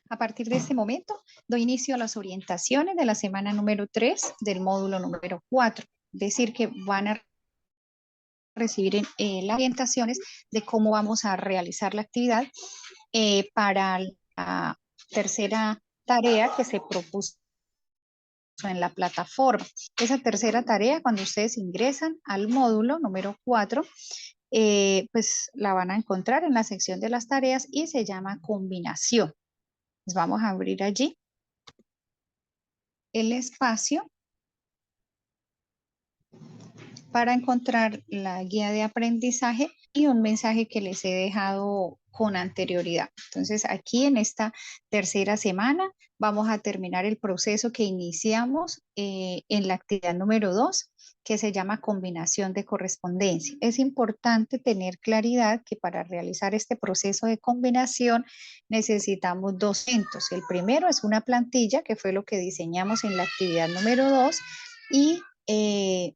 A partir de este momento, doy inicio a las orientaciones de la semana número 3 del módulo número 4. Es decir, que van a recibir las orientaciones de cómo vamos a realizar la actividad para la tercera tarea que se propuso en la plataforma. Esa tercera tarea, cuando ustedes ingresan al módulo número 4, pues la van a encontrar en la sección de las tareas y se llama combinación. Pues vamos a abrir allí el espacio para encontrar la guía de aprendizaje y un mensaje que les he dejado con anterioridad. Entonces, aquí en esta tercera semana vamos a terminar el proceso que iniciamos en la actividad número 2, que se llama combinación de correspondencia. Es importante tener claridad que para realizar este proceso de combinación necesitamos dos elementos. El primero es una plantilla, que fue lo que diseñamos en la actividad número 2, y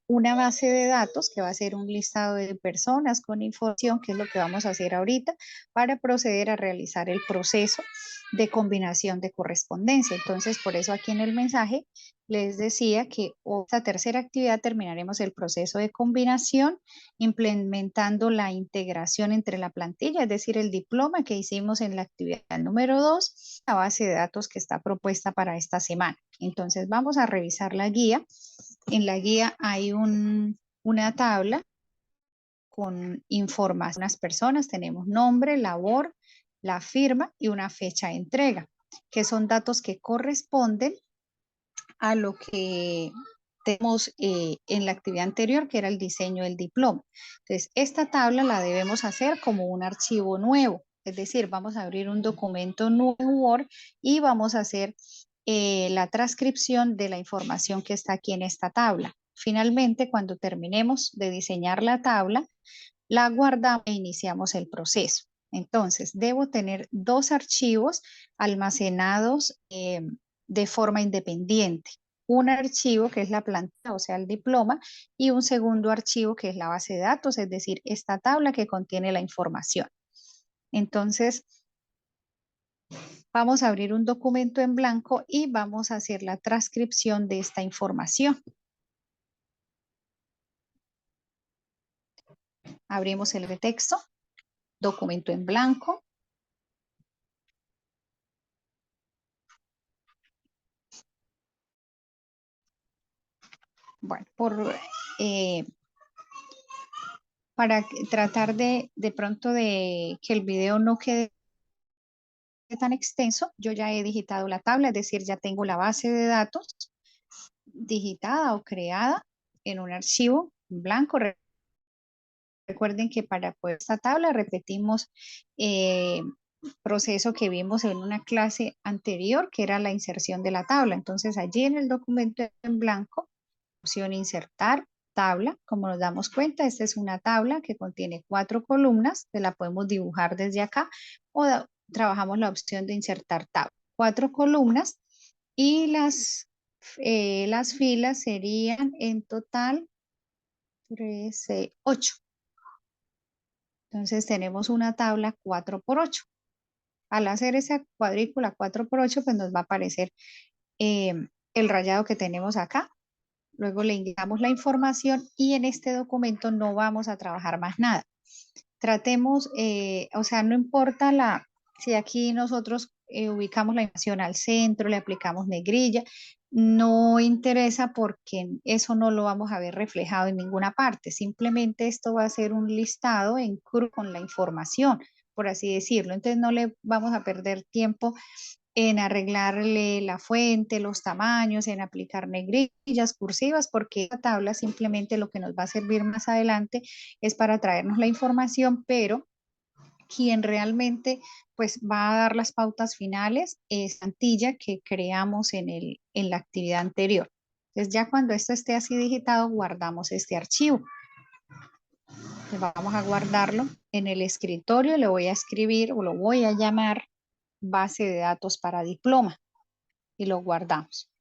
una base de datos que va a ser un listado de personas con información, que es lo que vamos a hacer ahorita, para proceder a realizar el proceso de combinación de correspondencia. Entonces, por eso aquí en el mensaje les decía que esta tercera actividad terminaremos el proceso de combinación implementando la integración entre la plantilla, es decir, el diploma que hicimos en la actividad número 2, la base de datos que está propuesta para esta semana. Entonces, vamos a revisar la guía. En la guía hay una tabla con información de unas personas. Tenemos nombre, labor, la firma y una fecha de entrega, que son datos que corresponden a lo que tenemos en la actividad anterior, que era el diseño del diploma. Entonces, esta tabla la debemos hacer como un archivo nuevo, es decir, vamos a abrir un documento nuevo Word y vamos a hacer la transcripción de la información que está aquí en esta tabla. Finalmente, cuando terminemos de diseñar la tabla, la guardamos e iniciamos el proceso. Entonces, debo tener dos archivos almacenados de forma independiente. Un archivo que es la plantilla, o sea, el diploma, y un segundo archivo que es la base de datos, es decir, esta tabla que contiene la información. Entonces, vamos a abrir un documento en blanco y vamos a hacer la transcripción de esta información. Abrimos el texto, documento en blanco. Bueno, para tratar de pronto de que el video no quede tan extenso, yo ya he digitado la tabla, es decir, ya tengo la base de datos digitada o creada en un archivo en blanco. Recuerden que para poder esta tabla repetimos proceso que vimos en una clase anterior, que era la inserción de la tabla. Entonces, allí en el documento en blanco, opción insertar tabla, como nos damos cuenta, esta es una tabla que contiene 4 columnas, que la podemos dibujar desde acá, o trabajamos la opción de insertar tabla. 4 columnas y las filas serían en total 13, 8. Entonces tenemos una tabla 4 por 8. Al hacer esa cuadrícula 4 por 8, pues nos va a aparecer el rayado que tenemos acá. Luego le indicamos la información y en este documento no vamos a trabajar más nada. Tratemos, o sea, no importa si aquí nosotros ubicamos la información al centro, le aplicamos negrilla, no interesa porque eso no lo vamos a ver reflejado en ninguna parte. Simplemente esto va a ser un listado en crudo con la información, por así decirlo. Entonces no le vamos a perder tiempo en arreglarle la fuente, los tamaños, en aplicar negrillas, cursivas, porque esta tabla simplemente lo que nos va a servir más adelante es para traernos la información, pero quien realmente pues va a dar las pautas finales es plantilla que creamos en la actividad anterior. Entonces ya cuando esto esté así digitado, guardamos este archivo. Entonces vamos a guardarlo en el escritorio, le voy a escribir o lo voy a llamar base de datos para diploma y lo guardamos.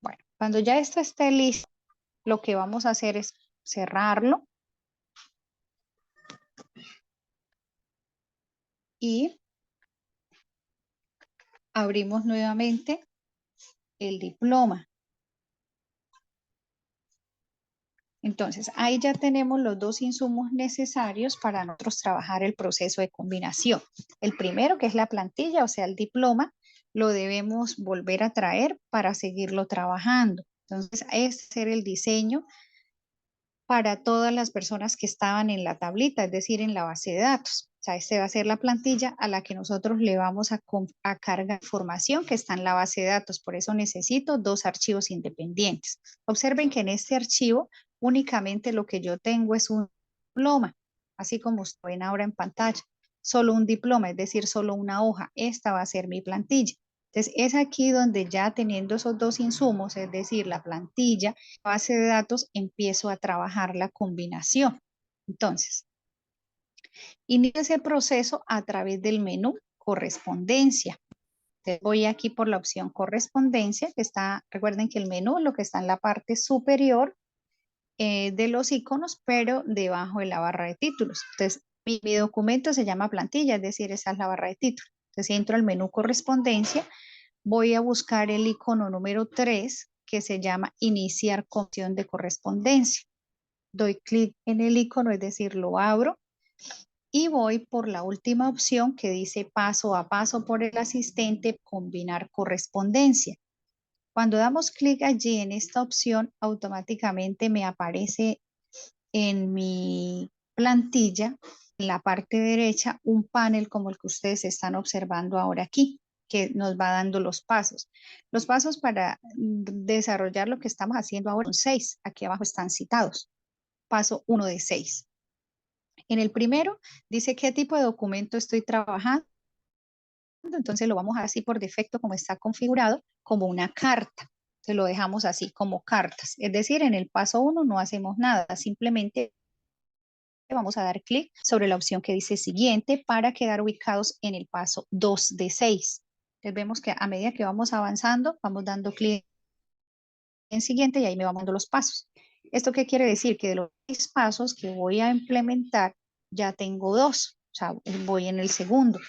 Bueno, cuando ya esto esté listo, lo que vamos a hacer es cerrarlo y Abrimos nuevamente el diploma. Entonces, ahí ya tenemos los dos insumos necesarios para nosotros trabajar el proceso de combinación. El primero, que es la plantilla, o sea, el diploma, lo debemos volver a traer para seguirlo trabajando. Entonces, este era el diseño para todas las personas que estaban en la tablita, es decir, en la base de datos. O sea, este va a ser la plantilla a la que nosotros le vamos a cargar información que está en la base de datos. Por eso necesito dos archivos independientes. Observen que en este archivo únicamente lo que yo tengo es un diploma, así como ustedes ven ahora en pantalla. Solo un diploma, es decir, solo una hoja. Esta va a ser mi plantilla. Entonces, es aquí donde ya teniendo esos dos insumos, es decir, la plantilla, base de datos, empiezo a trabajar la combinación. Entonces, inicio ese proceso a través del menú correspondencia. Entonces, voy aquí por la opción correspondencia, que está, recuerden que el menú es lo que está en la parte superior de los iconos, pero debajo de la barra de títulos. Entonces, mi documento se llama plantilla, es decir, esa es la barra de títulos. Entonces, entro al menú correspondencia, voy a buscar el icono número 3, que se llama iniciar opción de correspondencia. Doy clic en el icono, es decir, lo abro y voy por la última opción que dice paso a paso por el asistente, combinar correspondencia. Cuando damos clic allí en esta opción, automáticamente me aparece en mi plantilla, en la parte derecha, un panel como el que ustedes están observando ahora aquí, que nos va dando los pasos. Los pasos para desarrollar lo que estamos haciendo ahora son 6. Aquí abajo están citados. Paso 1 de 6. En el primero dice qué tipo de documento estoy trabajando. Entonces lo vamos a así por defecto como está configurado, como una carta. Se lo dejamos así como cartas. Es decir, en el paso 1 no hacemos nada, simplemente vamos a dar clic sobre la opción que dice siguiente para quedar ubicados en el paso 2 de 6. Entonces vemos que a medida que vamos avanzando, vamos dando clic en siguiente y ahí me van dando los pasos. ¿Esto qué quiere decir? Que de los 6 pasos que voy a implementar, ya tengo 2. O sea, voy en el segundo.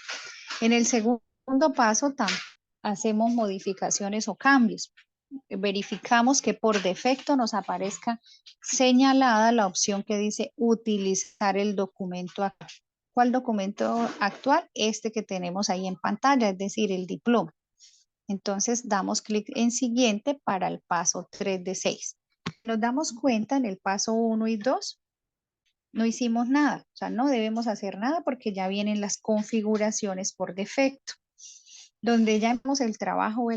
En el segundo paso hacemos modificaciones o cambios. Verificamos que por defecto nos aparezca señalada la opción que dice utilizar el documento actual. ¿Cuál documento actual? Este que tenemos ahí en pantalla, es decir, el diploma. Entonces damos clic en siguiente para el paso 3 de 6. Nos damos cuenta en el paso 1 y 2 no hicimos nada, o sea, no debemos hacer nada porque ya vienen las configuraciones por defecto. Donde ya vemos el trabajo,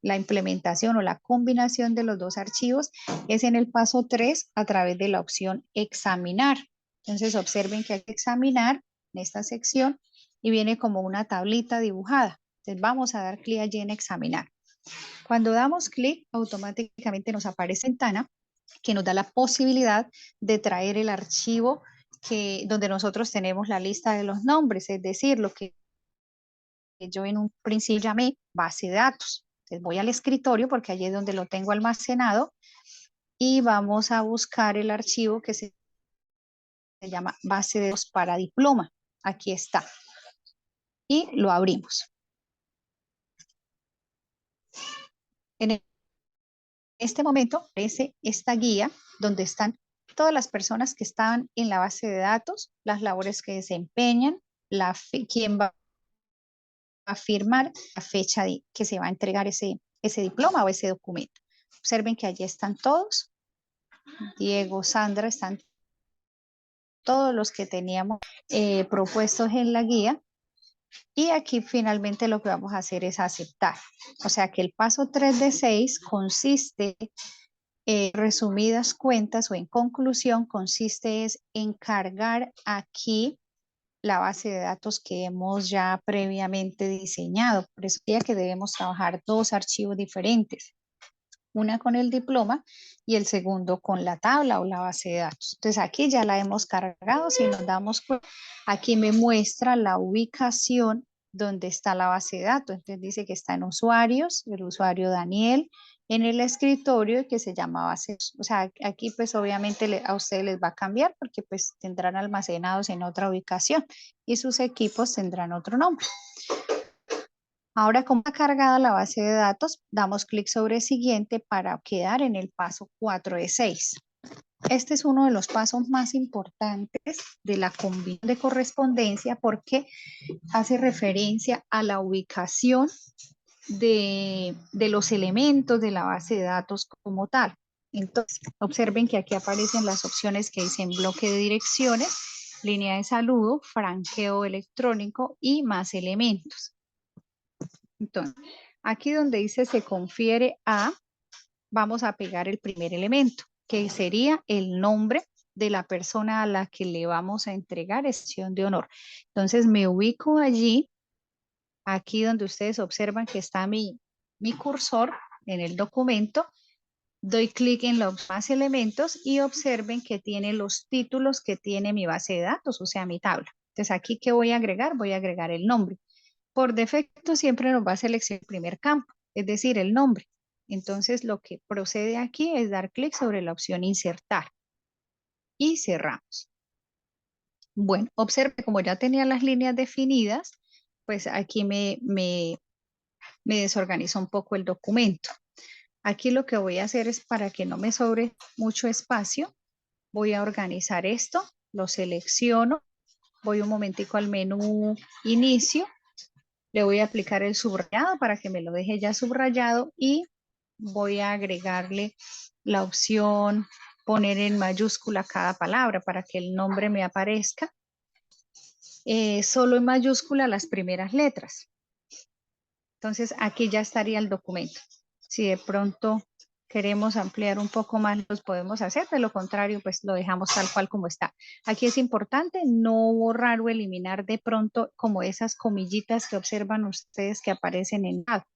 la implementación o la combinación de los dos archivos es en el paso 3 a través de la opción examinar. Entonces observen que hay que examinar en esta sección y viene como una tablita dibujada. Entonces vamos a dar clic allí en examinar. Cuando damos clic, automáticamente nos aparece ventana que nos da la posibilidad de traer el archivo donde nosotros tenemos la lista de los nombres, es decir, lo que yo en un principio llamé base de datos. Entonces voy al escritorio porque allí es donde lo tengo almacenado y vamos a buscar el archivo que se llama base de datos para diploma. Aquí está. Y lo abrimos. En este momento aparece esta guía donde están todas las personas que estaban en la base de datos, las labores que desempeñan, quién va a firmar, la fecha que se va a entregar ese diploma o ese documento. Observen que allí están todos. Diego, Sandra, están todos los que teníamos propuestos en la guía. Y aquí finalmente lo que vamos a hacer es aceptar. O sea que el paso 3 de 6 consiste resumidas cuentas o en conclusión, consiste en cargar aquí la base de datos que hemos ya previamente diseñado. Por eso ya que debemos trabajar dos archivos diferentes, una con el diploma y el segundo con la tabla o la base de datos. Entonces aquí ya la hemos cargado, si nos damos cuenta, aquí me muestra la ubicación donde está la base de datos. Entonces dice que está en usuarios, el usuario Daniel, en el escritorio que se llama base. O sea, aquí pues obviamente a ustedes les va a cambiar porque pues tendrán almacenados en otra ubicación y sus equipos tendrán otro nombre. Ahora, como está cargada la base de datos, damos clic sobre siguiente para quedar en el paso 4 de 6. Este es uno de los pasos más importantes de la combinación de correspondencia porque hace referencia a la ubicación de los elementos de la base de datos como tal. Entonces, observen que aquí aparecen las opciones que dicen bloque de direcciones, línea de saludo, franqueo electrónico y más elementos. Entonces, aquí donde dice se confiere a, vamos a pegar el primer elemento, que sería el nombre de la persona a la que le vamos a entregar excepción de honor. Entonces, me ubico allí, aquí donde ustedes observan que está mi cursor en el documento, doy clic en los más elementos y observen que tiene los títulos que tiene mi base de datos, o sea, mi tabla. Entonces, aquí, ¿qué voy a agregar? Voy a agregar el nombre. Por defecto siempre nos va a seleccionar el primer campo, es decir, el nombre. Entonces lo que procede aquí es dar clic sobre la opción insertar y cerramos. Bueno, observe como ya tenía las líneas definidas, pues aquí me desorganiza un poco el documento. Aquí lo que voy a hacer es para que no me sobre mucho espacio, voy a organizar esto, lo selecciono, voy un momentico al menú inicio. Le voy a aplicar el subrayado para que me lo deje ya subrayado y voy a agregarle la opción poner en mayúscula cada palabra para que el nombre me aparezca. Solo en mayúscula las primeras letras. Entonces aquí ya estaría el documento. Si de pronto queremos ampliar un poco más, los podemos hacer. De lo contrario, pues lo dejamos tal cual como está. Aquí es importante no borrar o eliminar de pronto como esas comillitas que observan ustedes que aparecen en nada.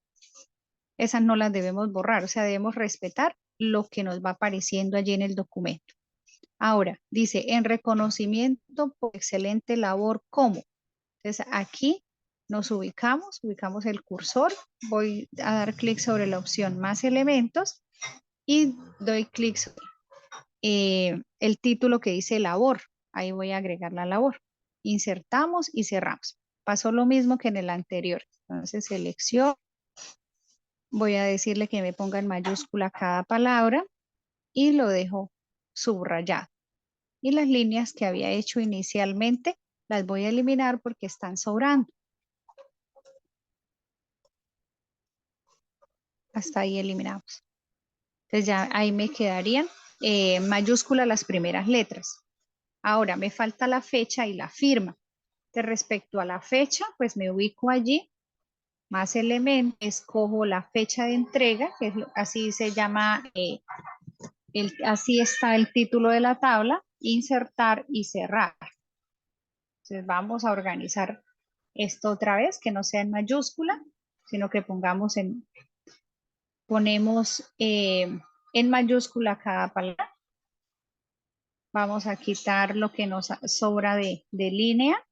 Esas no las debemos borrar, o sea, debemos respetar lo que nos va apareciendo allí en el documento. Ahora, dice, en reconocimiento por excelente labor como. Entonces, aquí nos ubicamos el cursor, voy a dar clic sobre la opción más elementos y doy clic sobre el título que dice labor. Ahí voy a agregar la labor. Insertamos y cerramos. Pasó lo mismo que en el anterior. Entonces, selecciono. Voy a decirle que me ponga en mayúscula cada palabra y lo dejo subrayado. Y las líneas que había hecho inicialmente las voy a eliminar porque están sobrando. Hasta ahí eliminamos. Entonces ya ahí me quedarían mayúscula las primeras letras. Ahora me falta la fecha y la firma. De respecto a la fecha, pues me ubico allí, más elementos, escojo la fecha de entrega, que es así se llama, así está el título de la tabla, insertar y cerrar. Entonces vamos a organizar esto otra vez, que no sea en mayúscula, sino que ponemos en mayúscula cada palabra. Vamos a quitar lo que nos sobra de línea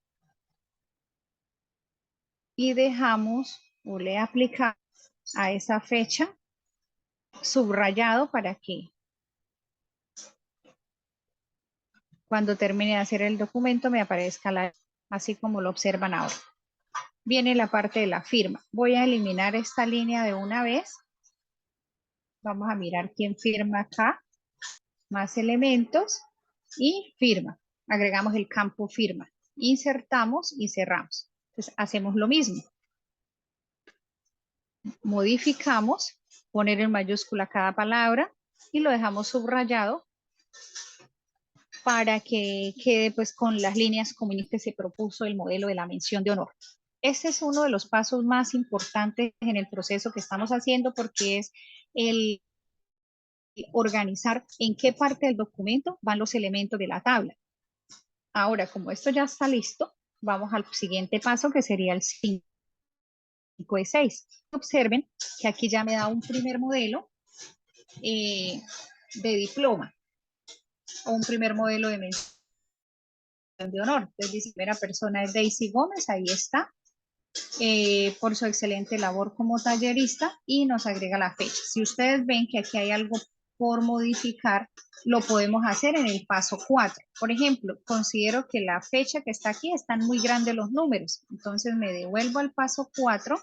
y dejamos o le aplicamos a esa fecha subrayado para que cuando termine de hacer el documento me aparezca así como lo observan ahora. Viene la parte de la firma. Voy a eliminar esta línea de una vez. Vamos a mirar quién firma acá. Más elementos y firma. Agregamos el campo firma. Insertamos y cerramos. Entonces hacemos lo mismo. Modificamos, poner en mayúscula cada palabra y lo dejamos subrayado para que quede pues con las líneas comunes que se propuso el modelo de la mención de honor. Este es uno de los pasos más importantes en el proceso que estamos haciendo porque es el organizar en qué parte del documento van los elementos de la tabla. Ahora, como esto ya está listo, vamos al siguiente paso que sería el 5 de 6. Observen que aquí ya me da un primer modelo de diploma o un primer modelo de mención de honor. Entonces dice, primera persona es Daisy Gómez, ahí está, por su excelente labor como tallerista y nos agrega la fecha. Si ustedes ven que aquí hay algo por modificar, lo podemos hacer en el paso 4. Por ejemplo, considero que la fecha que está aquí están muy grandes los números, entonces me devuelvo al paso 4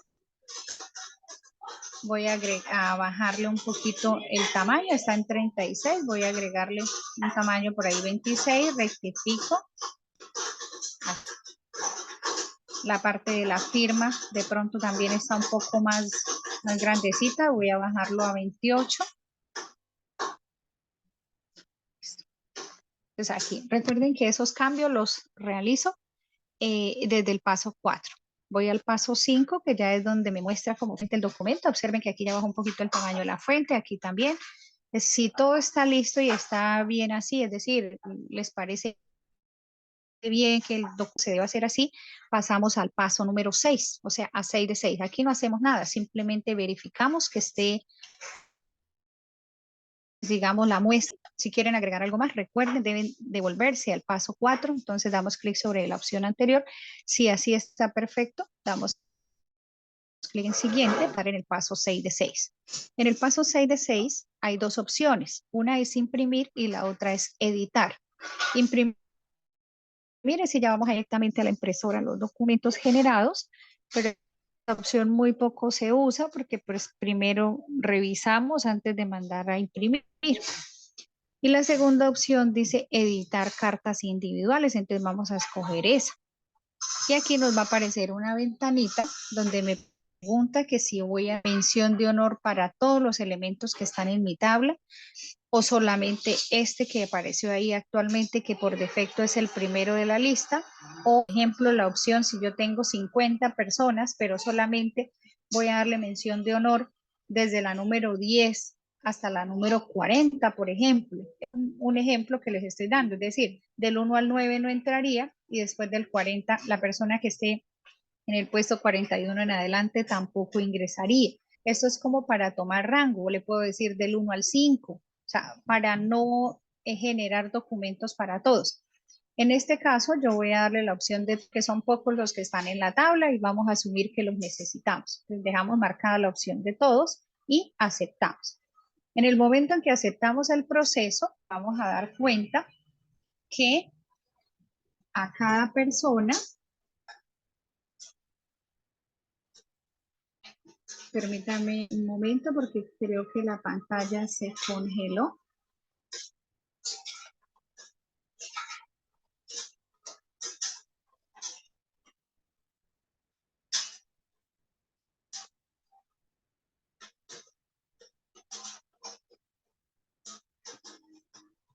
Voy a bajarle un poquito el tamaño, está en 36, voy a agregarle un tamaño por ahí 26, rectifico. La parte de la firma de pronto también está un poco más grandecita, voy a bajarlo a 28. Entonces aquí, recuerden que esos cambios los realizo desde el paso 4. Voy al paso 5, que ya es donde me muestra cómo frente el documento. Observen que aquí ya bajo un poquito el tamaño de la fuente, aquí también. Si todo está listo y está bien así, es decir, les parece bien que el documento se debe hacer así, pasamos al paso número 6, o sea, a 6 de 6. Aquí no hacemos nada, simplemente verificamos que esté, digamos, la muestra. Si quieren agregar algo más, recuerden, deben devolverse al paso 4, entonces damos clic sobre la opción anterior. Si así está perfecto, damos clic en siguiente para en el paso 6 de 6. En el paso 6 de 6 hay dos opciones, una es imprimir y la otra es editar. Imprimir es si ya vamos directamente a la impresora los documentos generados, pero la opción muy poco se usa porque pues primero revisamos antes de mandar a imprimir. Y la segunda opción dice editar cartas individuales, entonces vamos a escoger esa. Y aquí nos va a aparecer una ventanita donde me pregunta que si voy a mención de honor para todos los elementos que están en mi tabla o solamente este que apareció ahí actualmente, que por defecto es el primero de la lista, o por ejemplo la opción si yo tengo 50 personas, pero solamente voy a darle mención de honor desde la número 10 hasta la número 40, por ejemplo. Un ejemplo que les estoy dando, es decir, del 1 al 9 no entraría y después del 40 la persona que esté en el puesto 41 en adelante tampoco ingresaría. Esto es como para tomar rango, le puedo decir del 1 al 5, o sea, para no generar documentos para todos. En este caso, yo voy a darle la opción de que son pocos los que están en la tabla y vamos a asumir que los necesitamos. Entonces, dejamos marcada la opción de todos y aceptamos. En el momento en que aceptamos el proceso, vamos a dar cuenta que a cada persona, permítame un momento porque creo que la pantalla se congeló.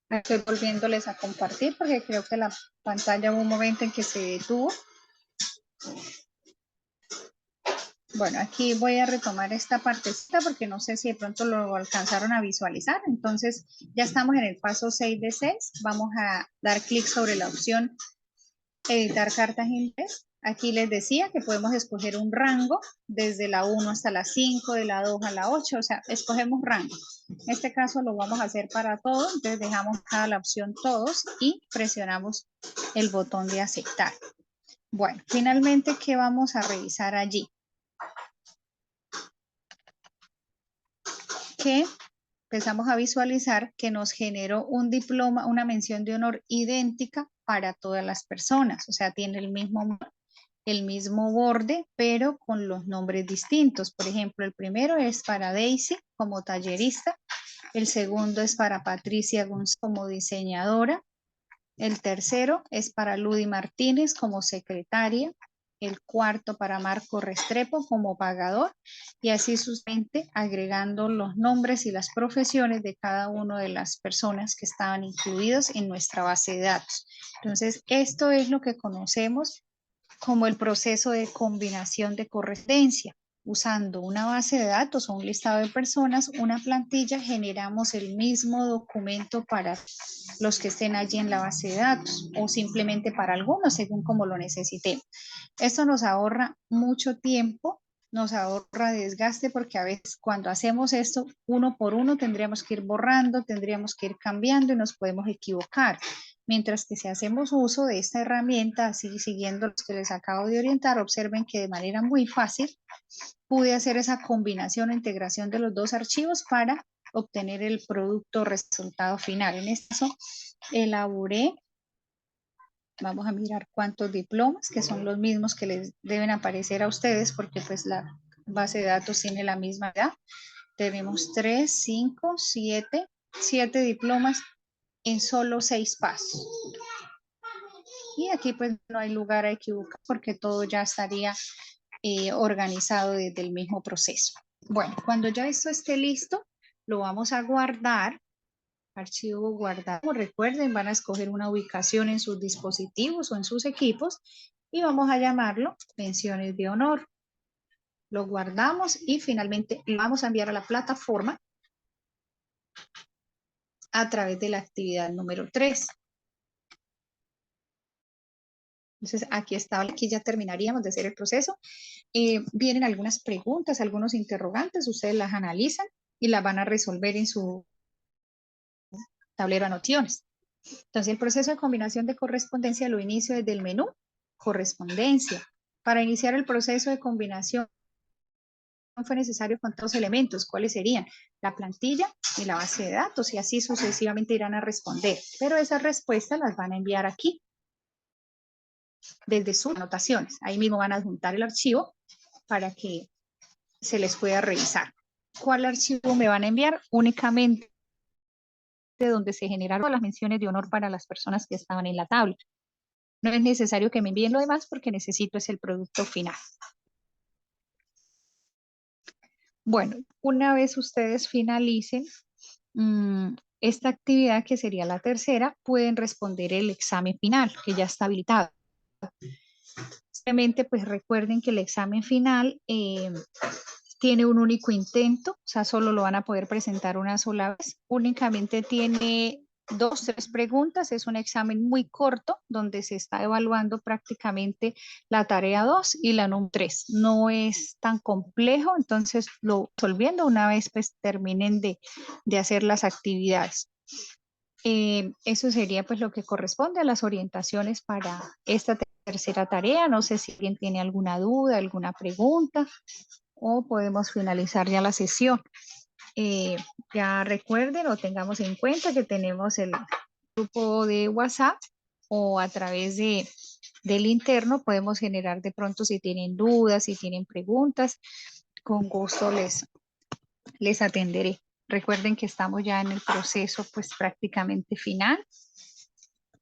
Estoy volviéndoles a compartir porque creo que la pantalla hubo un momento en que se detuvo. Bueno, aquí voy a retomar esta partecita porque no sé si de pronto lo alcanzaron a visualizar. Entonces, ya estamos en el paso 6 de 6. Vamos a dar clic sobre la opción editar cartas en inglés. Aquí les decía que podemos escoger un rango desde la 1 hasta la 5, de la 2 a la 8, o sea, escogemos rango. En este caso lo vamos a hacer para todos, entonces dejamos acá la opción todos y presionamos el botón de aceptar. Bueno, finalmente, ¿qué vamos a revisar allí? Que empezamos a visualizar que nos generó un diploma, una mención de honor idéntica para todas las personas, o sea, tiene el mismo borde, pero con los nombres distintos. Por ejemplo, el primero es para Daisy como tallerista, el segundo es para Patricia González como diseñadora, el tercero es para Ludy Martínez como secretaria, el cuarto para Marco Restrepo como pagador y así sucesivamente agregando los nombres y las profesiones de cada una de las personas que estaban incluidos en nuestra base de datos. Entonces, esto es lo que conocemos como el proceso de combinación de correspondencia. Usando una base de datos o un listado de personas, una plantilla, generamos el mismo documento para los que estén allí en la base de datos o simplemente para algunos, según como lo necesitemos. Esto nos ahorra mucho tiempo, nos ahorra desgaste porque a veces cuando hacemos esto uno por uno tendríamos que ir borrando, tendríamos que ir cambiando y nos podemos equivocar. Mientras que si hacemos uso de esta herramienta, así siguiendo los que les acabo de orientar, observen que de manera muy fácil pude hacer esa combinación o integración de los dos archivos para obtener el producto resultado final. En este caso, elaboré, vamos a mirar cuántos diplomas, que son los mismos que les deben aparecer a ustedes, porque pues la base de datos tiene la misma edad. Tenemos 3, 5, 7 diplomas en solo 6 pasos. Y aquí pues no hay lugar a equivocar porque todo ya estaría organizado desde el mismo proceso. Bueno, cuando ya esto esté listo, lo vamos a guardar. Archivo guardado. Recuerden, van a escoger una ubicación en sus dispositivos o en sus equipos y vamos a llamarlo menciones de honor. Lo guardamos y finalmente lo vamos a enviar a la plataforma a través de la actividad número 3. Entonces, aquí está, aquí ya terminaríamos de hacer el proceso. Vienen algunas preguntas, algunos interrogantes, ustedes las analizan y las van a resolver en su tablero de anotaciones. Entonces, el proceso de combinación de correspondencia lo inicio desde el menú correspondencia. Para iniciar el proceso de combinación fue necesario contar los elementos. ¿Cuáles serían? La plantilla y la base de datos, y así sucesivamente irán a responder. Pero esas respuestas las van a enviar aquí, desde sus anotaciones. Ahí mismo van a adjuntar el archivo para que se les pueda revisar. ¿Cuál archivo me van a enviar? Únicamente donde se generaron las menciones de honor para las personas que estaban en la tabla. No es necesario que me envíen lo demás porque necesito es el producto final. Bueno, una vez ustedes finalicen esta actividad, que sería la tercera, pueden responder el examen final, que ya está habilitado. Simplemente, pues recuerden que el examen final tiene un único intento, o sea, solo lo van a poder presentar una sola vez. Únicamente tiene 2, 3 preguntas, es un examen muy corto donde se está evaluando prácticamente la tarea 2 y la número 3. No es tan complejo, entonces lo resolviendo una vez pues terminen de hacer las actividades. Eso sería pues lo que corresponde a las orientaciones para esta tercera tarea. No sé si alguien tiene alguna duda, alguna pregunta, o podemos finalizar ya la sesión. Ya recuerden o tengamos en cuenta que tenemos el grupo de WhatsApp, o a través del interno podemos generar de pronto, si tienen dudas, si tienen preguntas, con gusto les atenderé. Recuerden que estamos ya en el proceso pues prácticamente final.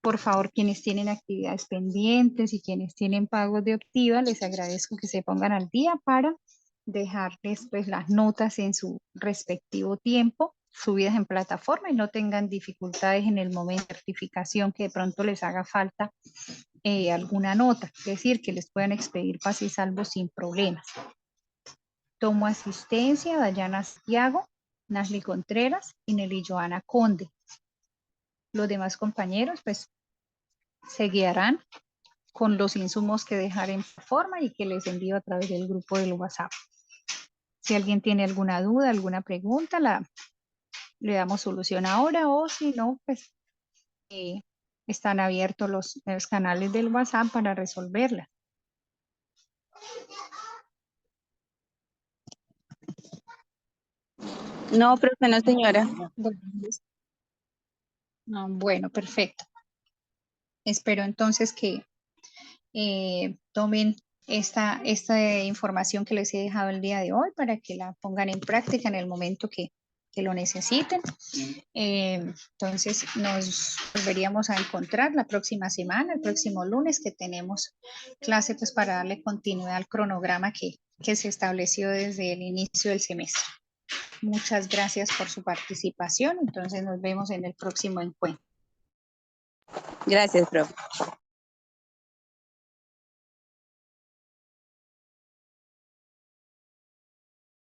Por favor, quienes tienen actividades pendientes y quienes tienen pagos de Optiva, les agradezco que se pongan al día para dejarles pues las notas en su respectivo tiempo, subidas en plataforma, y no tengan dificultades en el momento de certificación que de pronto les haga falta alguna nota, es decir, que les puedan expedir paz y salvo sin problemas. Tomo asistencia, Dayana Santiago, Nasli Contreras y Nelly Joana Conde. Los demás compañeros pues se guiarán con los insumos que dejaré en forma y que les envío a través del grupo del WhatsApp. Si alguien tiene alguna duda, alguna pregunta, le damos solución ahora, o si no, pues están abiertos los canales del WhatsApp para resolverla. No, profe, no, señora. Bueno, perfecto. Espero entonces que tomen esta información que les he dejado el día de hoy para que la pongan en práctica en el momento que lo necesiten. Entonces nos volveríamos a encontrar la próxima semana, el próximo lunes, que tenemos clase pues para darle continuidad al cronograma que se estableció desde el inicio del semestre. Muchas gracias por su participación. Entonces nos vemos en el próximo encuentro. Gracias, profe.